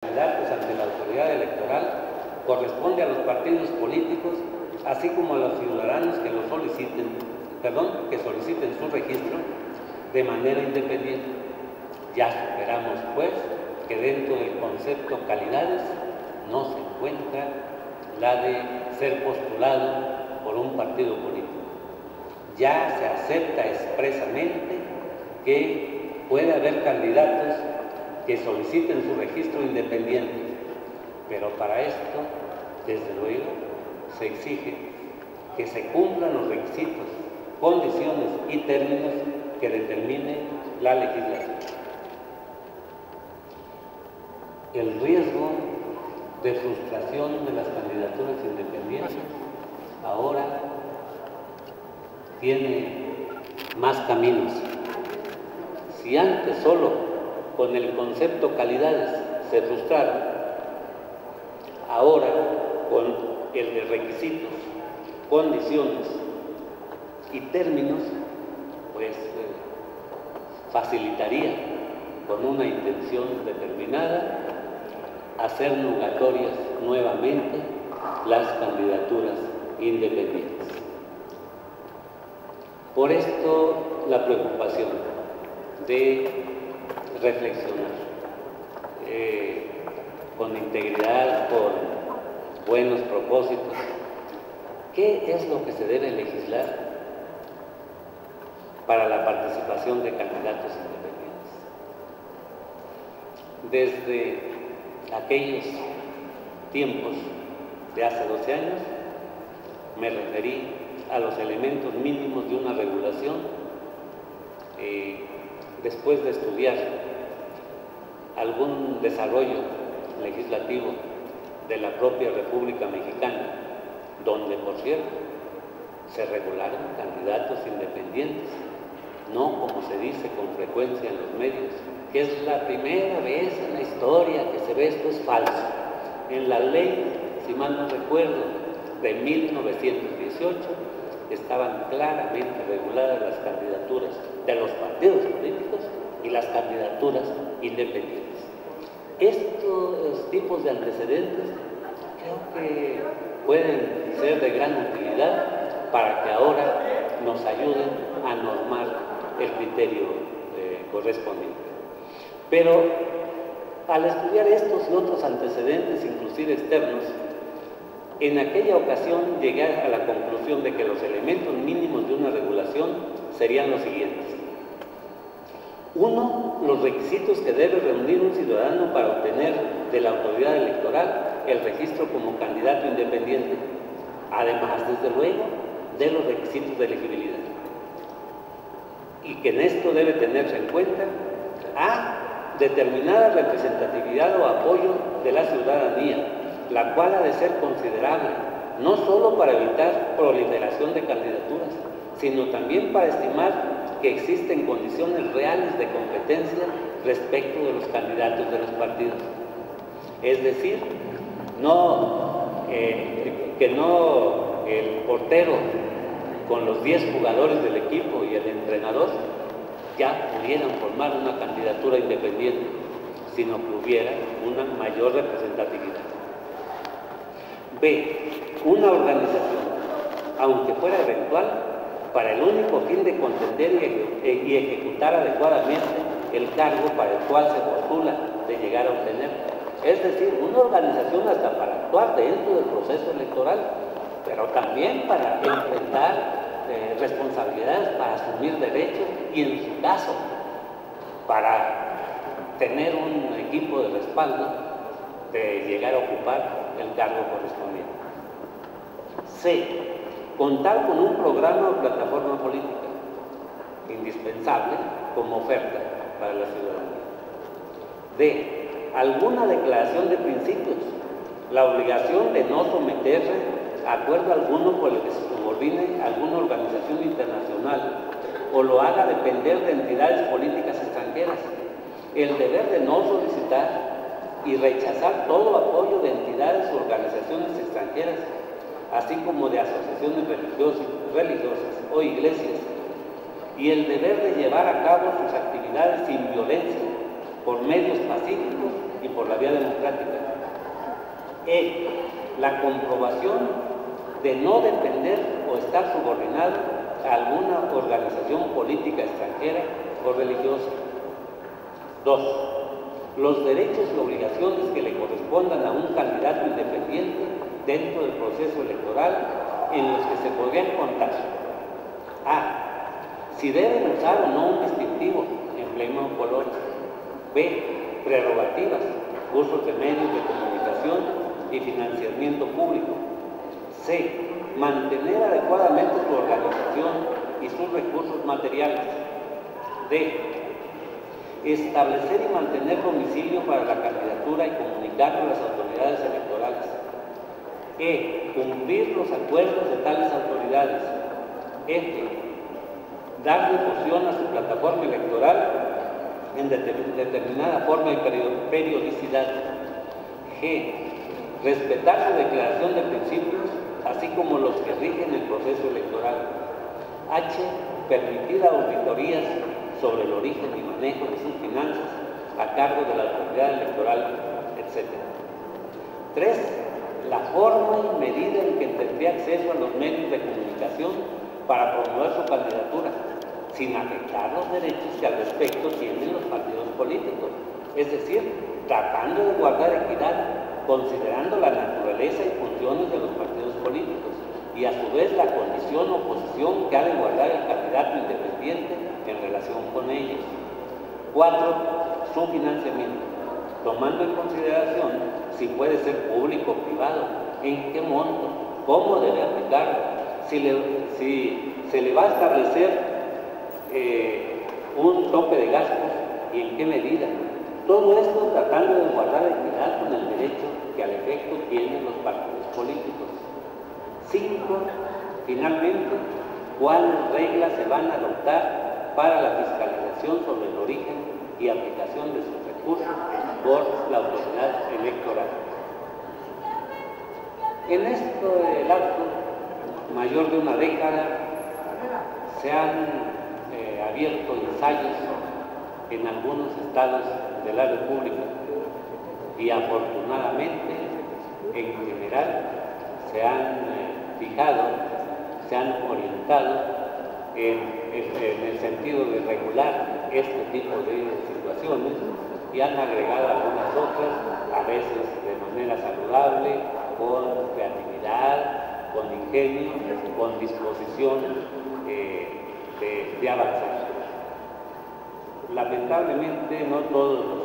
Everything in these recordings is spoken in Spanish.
candidatos ante la autoridad electoral corresponde a los partidos políticos, así como a los ciudadanos que soliciten su registro de manera independiente. Ya superamos, pues, que dentro del concepto calidades no se encuentra la de ser postulado por un partido político. Ya se acepta expresamente que puede haber candidatos que soliciten su registro independiente, pero para esto, desde luego, se exige que se cumplan los requisitos, condiciones y términos que determine la legislación. El riesgo de frustración de las candidaturas independientes ahora tiene más caminos. Si antes solo con el concepto calidades se frustraron, ahora con el de requisitos, condiciones y términos, pues facilitaría con una intención determinada hacer nugatorias nuevamente las candidaturas independientes. Por esto la preocupación de reflexionar con integridad, con buenos propósitos, ¿qué es lo que se debe legislar para la participación de candidatos independientes? Desde aquellos tiempos de hace 12 años, me referí a los elementos mínimos de una regulación. Después de estudiar algún desarrollo legislativo de la propia República Mexicana, donde, por cierto, se regularon candidatos independientes, no como se dice con frecuencia en los medios, que es la primera vez en la historia que se ve. Esto es falso. En la ley, si mal no recuerdo, de 1918, estaban claramente reguladas las candidaturas de los partidos políticos y las candidaturas independientes. Estos tipos de antecedentes creo que pueden ser de gran utilidad para que ahora nos ayuden a normar el criterio correspondiente. Pero al estudiar estos y otros antecedentes, inclusive externos, en aquella ocasión llegué a la conclusión de que los elementos mínimos de una regulación serían los siguientes. 1. Los requisitos que debe reunir un ciudadano para obtener de la autoridad electoral el registro como candidato independiente, además, desde luego, de los requisitos de elegibilidad. Y que en esto debe tenerse en cuenta a determinada representatividad o apoyo de la ciudadanía, la cual ha de ser considerable, no solo para evitar proliferación de candidaturas, sino también para estimar que existen condiciones reales de competencia respecto de los candidatos de los partidos. Es decir, que no el portero con los 10 jugadores del equipo y el entrenador ya pudieran formar una candidatura independiente, sino que hubiera una mayor representatividad. B. Una organización, aunque fuera eventual, para el único fin de contender y ejecutar adecuadamente el cargo para el cual se postula de llegar a obtener. Es decir, una organización hasta para actuar dentro del proceso electoral, pero también para enfrentar responsabilidades, para asumir derechos y, en su caso, para tener un equipo de respaldo de llegar a ocupar el cargo correspondiente. C. Contar con un programa o plataforma política indispensable como oferta para la ciudadanía. D. Alguna declaración de principios, la obligación de no someterse a acuerdo alguno por el que se subordine a alguna organización internacional o lo haga depender de entidades políticas extranjeras, el deber de no solicitar y rechazar todo apoyo de entidades o organizaciones extranjeras, así como de asociaciones religiosas o iglesias, y el deber de llevar a cabo sus actividades sin violencia, por medios pacíficos y por la vía democrática. La comprobación de no depender o estar subordinado a alguna organización política extranjera o religiosa. 2. Los derechos y obligaciones que le correspondan a un candidato independiente dentro del proceso electoral en los que se podrían contar. A. Si deben usar o no un distintivo, emblema o color. B. Prerrogativas, usos de medios de comunicación y financiamiento público. C. Mantener adecuadamente su organización y sus recursos materiales. D. Establecer y mantener domicilio para la candidatura y comunicarlo a las autoridades electorales. E. Cumplir los acuerdos de tales autoridades. F. Dar difusión a su plataforma electoral en determinada forma y periodicidad. G. Respetar su declaración de principios, así como los que rigen el proceso electoral. H. Permitir auditorías sobre el origen y manejo de sus finanzas a cargo de la autoridad electoral, etc. 3. La forma y medida en que tendría acceso a los medios de comunicación para promover su candidatura, sin afectar los derechos que al respecto tienen los partidos políticos, es decir, tratando de guardar equidad, considerando la naturaleza y funciones de los partidos políticos y a su vez la condición o posición que ha de guardar el candidato independiente en relación con ellos. 4. Su financiamiento, tomando en consideración si puede ser público o privado, en qué monto, cómo debe aplicarlo, si se le va a establecer un tope de gastos y en qué medida. Todo esto tratando de guardar equidad con el derecho que al efecto tienen los partidos políticos. 5. Finalmente, cuáles reglas se van a adoptar para la fiscalización sobre el origen y aplicación de sus recursos por la autoridad electoral. En este lapso mayor de una década se han abierto ensayos en algunos estados de la República y afortunadamente en general se han fijado, se han orientado en el sentido de regular este tipo de situaciones y han agregado algunas otras, a veces de manera saludable, con creatividad, con ingenio, con disposición de avanzar. Lamentablemente no todos los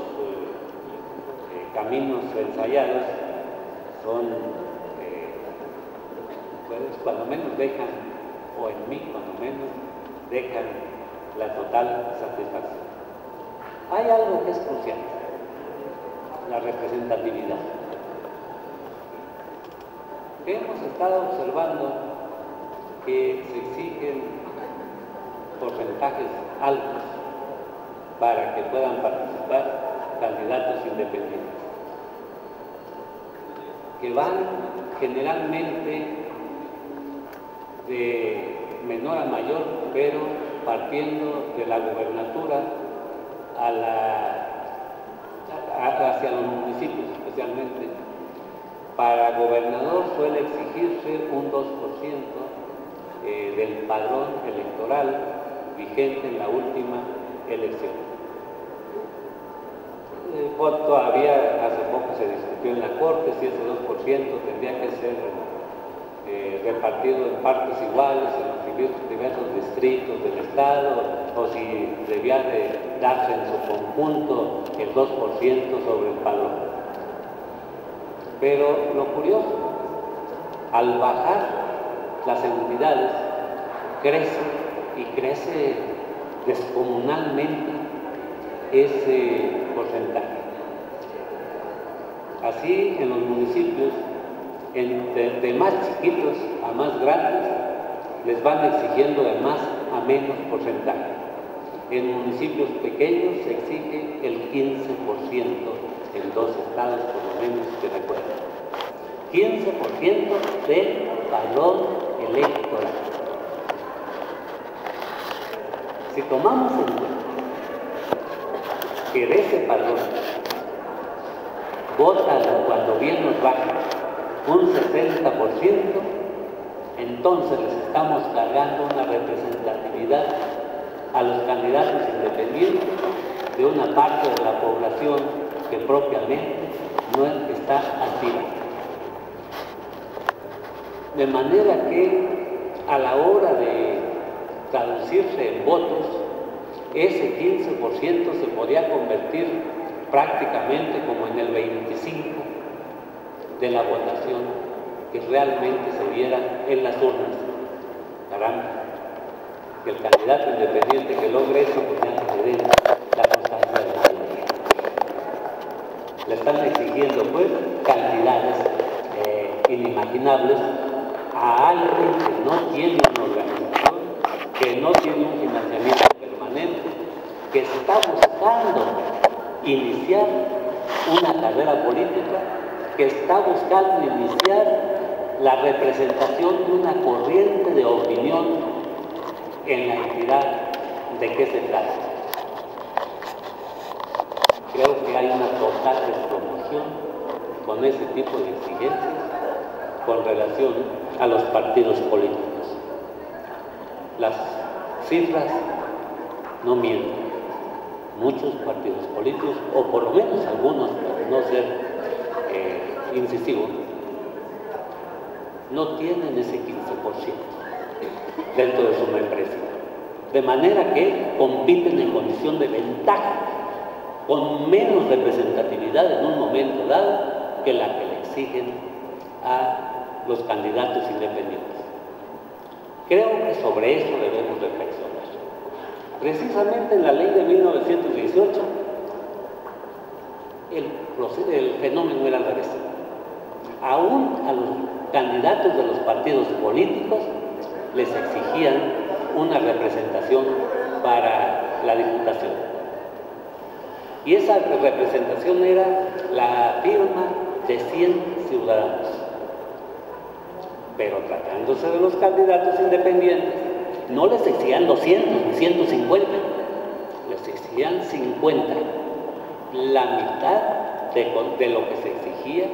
caminos ensayados son, pues, cuando menos dejan, o en mí cuando menos, dejan la total satisfacción. Hay algo que es crucial, la representatividad. Hemos estado observando que se exigen porcentajes altos para que puedan participar candidatos independientes, que van generalmente de menor a mayor, pero partiendo de la gubernatura hacia los municipios especialmente. Para gobernador suele exigirse un 2% del padrón electoral vigente en la última elección. Todavía hace poco se discutió en la Corte si ese 2% tendría que ser repartido en partes iguales en los diversos distritos del Estado, o si debía de darse en su conjunto el 2% sobre el padrón. Pero lo curioso, al bajar las entidades, crece descomunalmente ese porcentaje. Así, en los municipios, de más chiquitos a más grandes, les van exigiendo de más a menos porcentaje. En municipios pequeños se exige el 15%, en 2 estados por lo menos que recuerdo. 15% del padrón electoral. Si tomamos en cuenta que de ese padrón votan cuando bien nos baja un 60%, entonces les estamos cargando una representatividad a los candidatos independientes de una parte de la población que propiamente no está activa. De manera que a la hora de traducirse en votos, ese 15% se podía convertir prácticamente como en el 25% de la votación que realmente se diera en las urnas. Caramba, que el candidato independiente que logre eso, pues ya le dé la constancia de la ley. Le están exigiendo, pues, cantidades inimaginables a alguien que no tiene una organización, que no tiene un financiamiento permanente, que está buscando iniciar una carrera política, que está buscando iniciar la representación de una corriente de opinión en la entidad de qué se trata. Creo que hay una total desproporción con ese tipo de exigencias con relación a los partidos políticos. Las cifras no mienten. Muchos partidos políticos, o por lo menos algunos, para no ser incisivo, no tienen ese 15% dentro de su membresía. De manera que compiten en condición de ventaja, con menos representatividad en un momento dado que la que le exigen a los candidatos independientes. Creo que sobre eso debemos reflexionar. Precisamente en la ley de 1918, el fenómeno era al revés. Aún a los candidatos de los partidos políticos les exigían una representación para la diputación. Y esa representación era la firma de 100 ciudadanos. Pero tratándose de los candidatos independientes, no les exigían 200 ni 150, les exigían 50, la mitad de lo que se exigía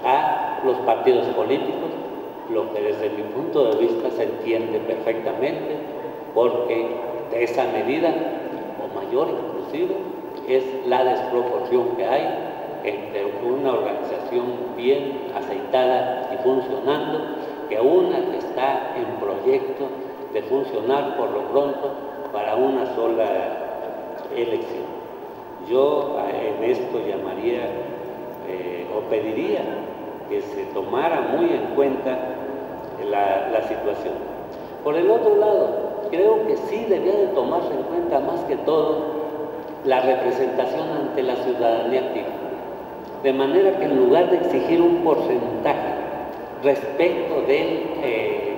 a los partidos políticos, lo que desde mi punto de vista se entiende perfectamente, porque de esa medida, o mayor inclusive, es la desproporción que hay entre una organización bien aceitada y funcionando que una que está en proyecto de funcionar por lo pronto para una sola elección. Yo en esto llamaría o pediría que se tomara muy en cuenta la situación. Por el otro lado, creo que sí debía de tomarse en cuenta más que todo la representación ante la ciudadanía activa, de manera que en lugar de exigir un porcentaje respecto del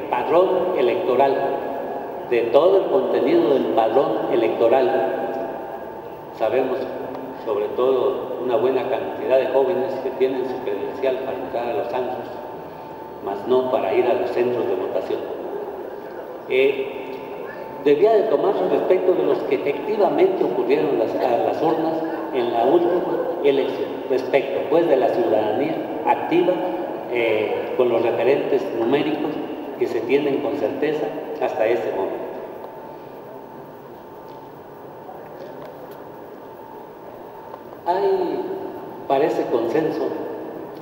padrón electoral, de todo el contenido del padrón electoral, sabemos sobre todo una buena cantidad de jóvenes que tienen su credencial para entrar a los antros, mas no para ir a los centros de votación. Debía de tomarse respecto de los que efectivamente ocurrieron a las urnas en la última elección, respecto pues de la ciudadanía activa con los referentes numéricos que se tienen con certeza hasta ese momento. Parece consenso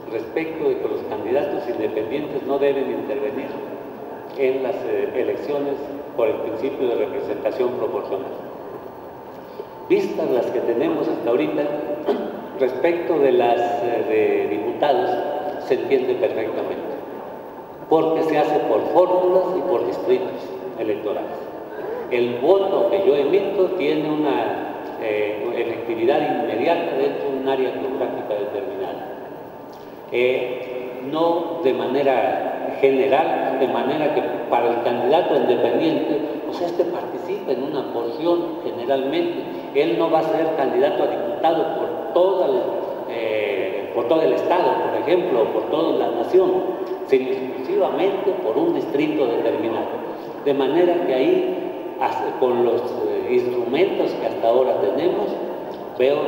respecto de que los candidatos independientes no deben intervenir en las elecciones por el principio de representación proporcional. Vistas las que tenemos hasta ahorita, respecto de las de diputados, se entiende perfectamente, porque se hace por fórmulas y por distritos electorales. El voto que yo emito tiene una efectividad inmediata dentro de un área geográfica determinada. No de manera general, de manera que para el candidato independiente, pues participa en una porción generalmente. Él no va a ser candidato a diputado por todo el estado, por ejemplo, o por toda la nación, sino exclusivamente por un distrito determinado. De manera que ahí, con los instrumentos que hasta ahora tenemos, veo,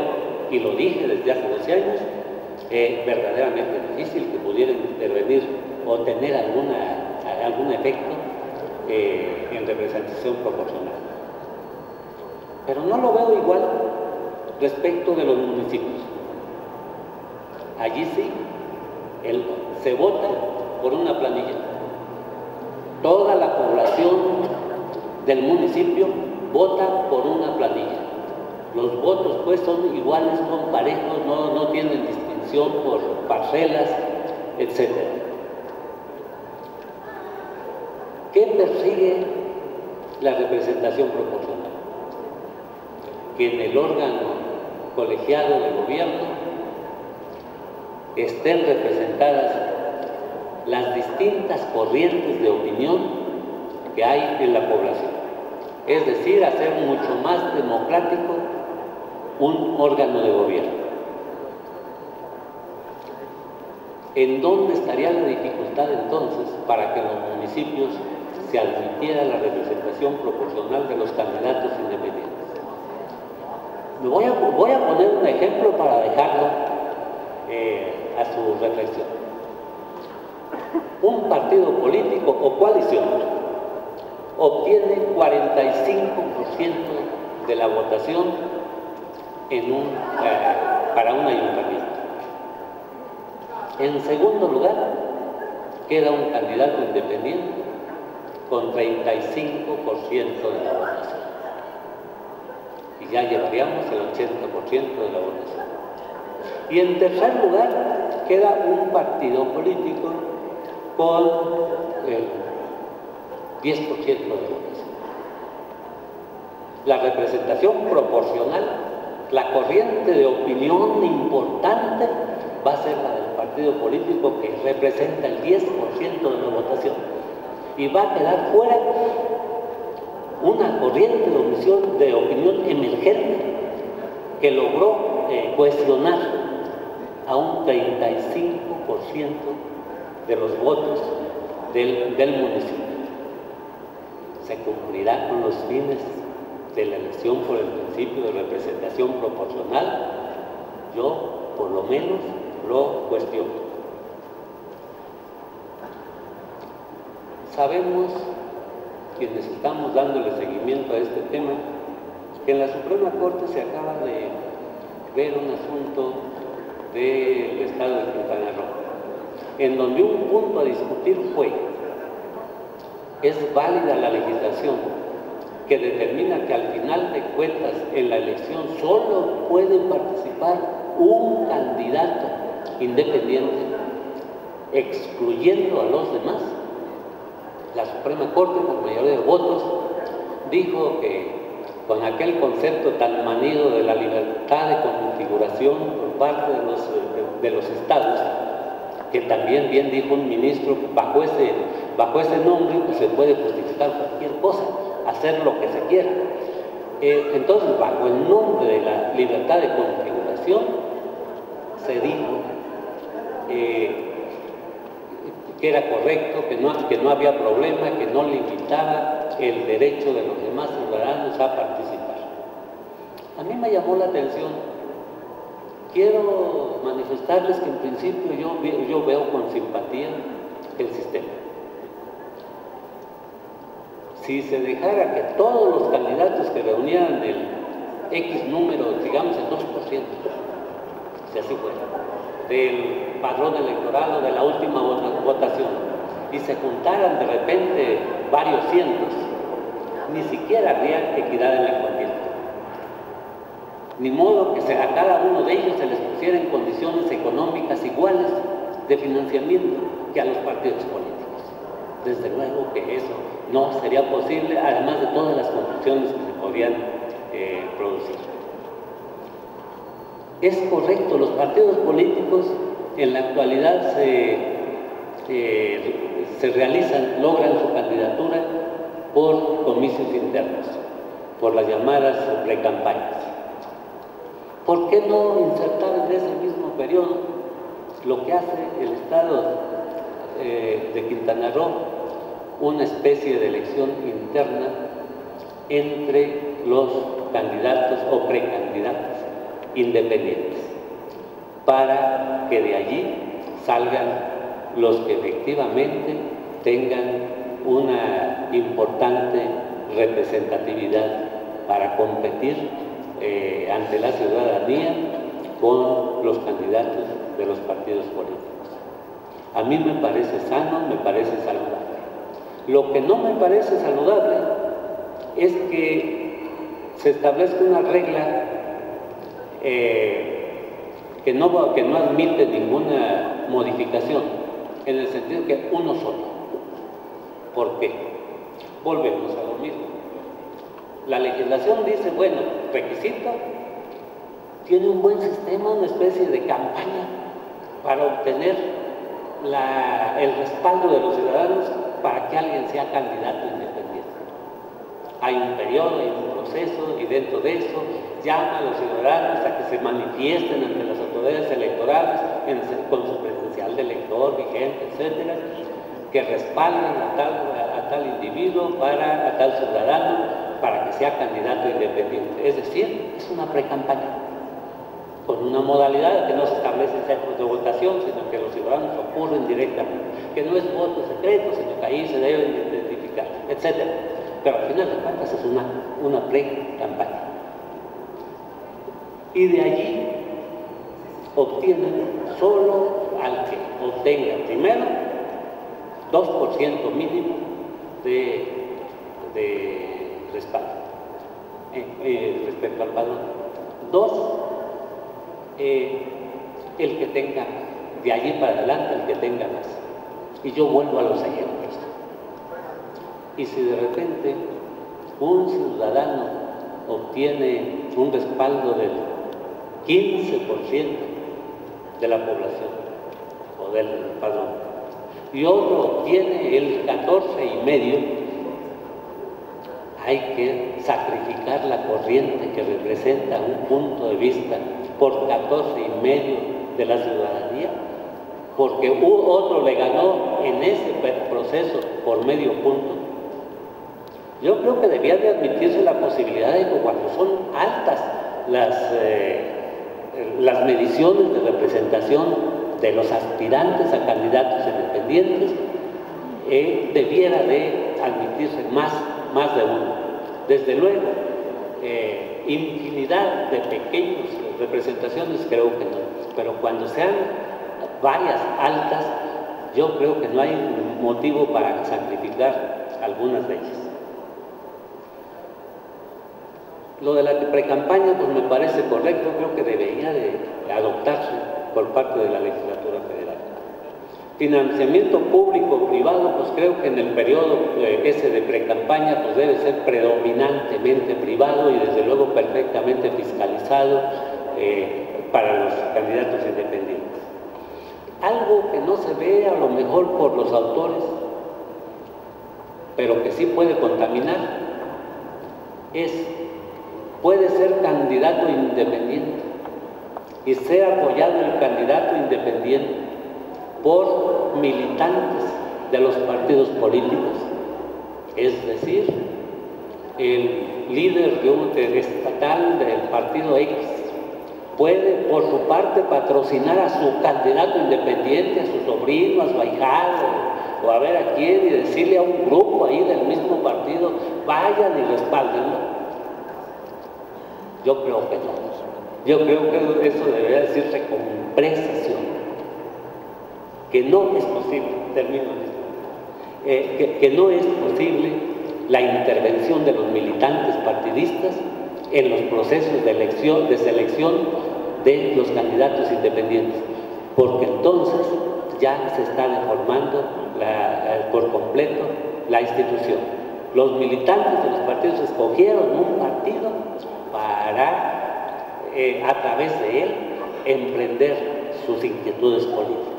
y lo dije desde hace 12 años, verdaderamente difícil que pudiera intervenir o tener algún efecto en representación proporcional. Pero no lo veo igual respecto de los municipios. Allí sí, se vota por una planilla. Toda la población del municipio vota por una planilla. Los votos pues son iguales, son parejos, no tienen distinción por parcelas, etc. ¿Qué persigue la representación proporcional? Que en el órgano colegiado de gobierno estén representadas las distintas corrientes de opinión que hay en la población. Es decir, hacer mucho más democrático un órgano de gobierno. ¿En dónde estaría la dificultad entonces para que en los municipios se admitiera la representación proporcional de los candidatos independientes? Voy a poner un ejemplo para dejarlo a su reflexión. Un partido político o coalición obtiene 45% de la votación para un ayuntamiento. En segundo lugar, queda un candidato independiente con 35% de la votación. Y ya llevaríamos el 80% de la votación. Y en tercer lugar, queda un partido político con el 10% de la votación. La representación proporcional, la corriente de opinión importante va a ser la del partido político que representa el 10% de la votación. Y va a quedar fuera una corriente de opinión emergente que logró cuestionar a un 35% de los votos del municipio. Se cumplirá con los fines de la elección por el principio de representación proporcional. Yo, por lo menos, lo cuestiono. Sabemos, quienes estamos dándole seguimiento a este tema, que en la Suprema Corte se acaba de ver un asunto del Estado de Quintana Roo, en donde un punto a discutir fue: ¿es válida la legislación que determina que al final de cuentas en la elección solo puede participar un candidato independiente, excluyendo a los demás? La Suprema Corte, por mayoría de votos, dijo que con aquel concepto tan manido de la libertad de configuración por parte de los estados, que también bien dijo un ministro, bajo ese nombre pues se puede justificar cualquier cosa, hacer lo que se quiera. Entonces, bajo el nombre de la libertad de configuración, se dijo que era correcto, que no había problema, que no limitaba el derecho de los demás ciudadanos a participar. A mí me llamó la atención. Quiero manifestarles que en principio yo veo con simpatía el sistema. Si se dejara que todos los candidatos que reunieran el X número, digamos el 2%, si así fuera, del padrón electoral o de la última votación, y se juntaran de repente varios cientos, ni siquiera habría equidad en la contienda. Ni modo que a cada uno de ellos se les pusiera en condiciones económicas iguales de financiamiento que a los partidos políticos. Desde luego que eso no sería posible, además de todas las confusiones que se podían producir. Es correcto, los partidos políticos en la actualidad se logran su candidatura por comicios internos, por las llamadas precampañas. ¿Por qué no insertar en ese mismo periodo lo que hace el Estado de Quintana Roo, una especie de elección interna entre los candidatos o precandidatos independientes, para para que de allí salgan los que efectivamente tengan una importante representatividad para competir ante la ciudadanía con los candidatos de los partidos políticos. A mí me parece sano, me parece saludable. Lo que no me parece saludable es que se establezca una regla que no admite ninguna modificación, en el sentido que uno solo. ¿Por qué? Volvemos a lo mismo. La legislación dice, bueno, requisito, tiene un buen sistema, una especie de campaña para obtener el respaldo de los ciudadanos para que alguien sea candidato independiente. Hay un periodo, hay un proceso, y dentro de eso llama a los ciudadanos a que se manifiesten ante las autoridades electorales con su credencial de elector vigente, etcétera, que respalden a tal individuo, a tal ciudadano, para que sea candidato independiente. Es decir, es una pre-campaña, con una modalidad que no se establece en centros de votación, sino que los ciudadanos ocurren directamente, que no es voto secreto, sino que ahí se deben identificar, etcétera. Pero al final de cuentas es una pre-campaña. Y de allí obtienen solo al que obtenga primero 2% mínimo de respaldo respecto al padrón. 2, el que tenga, de allí para adelante, el que tenga más. Y yo vuelvo a los ejemplos. Y si de repente un ciudadano obtiene un respaldo del 15% de la población o del padrón, y otro obtiene el 14,5%, hay que sacrificar la corriente que representa un punto de vista por 14,5% de la ciudadanía, porque otro le ganó en ese proceso por medio punto. Yo creo que debía de admitirse la posibilidad de que cuando son altas las mediciones de representación de los aspirantes a candidatos independientes, debiera de admitirse más de uno. Desde luego, infinidad de pequeñas representaciones creo que no, pero cuando sean varias altas, yo creo que no hay motivo para sacrificar algunas de ellas. Lo de la pre-campaña, pues me parece correcto, creo que debería de adoptarse por parte de la legislatura federal. Financiamiento público-privado, pues creo que en el periodo ese de pre-campaña, pues debe ser predominantemente privado y desde luego perfectamente fiscalizado para los candidatos independientes. Algo que no se ve a lo mejor por los autores, pero que sí puede contaminar, puede ser candidato independiente y ser apoyado el candidato independiente por militantes de los partidos políticos, es decir, el líder estatal del partido X puede por su parte patrocinar a su candidato independiente, a su sobrino, a su ahijado, o a ver a quién, y decirle a un grupo ahí del mismo partido, vayan y respáldenlo. Yo creo que no. Yo creo que eso debería decirse con precisión, que no es posible, termino que no es posible la intervención de los militantes partidistas en los procesos de selección de los candidatos independientes, porque entonces ya se está deformando por completo la institución. Los militantes de los partidos escogieron un partido para, a través de él, emprender sus inquietudes políticas.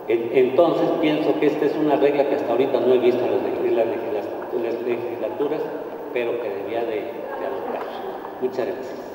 Entonces pienso que esta es una regla que hasta ahorita no he visto en las legislaturas, pero que debía de adoptarse. Muchas gracias.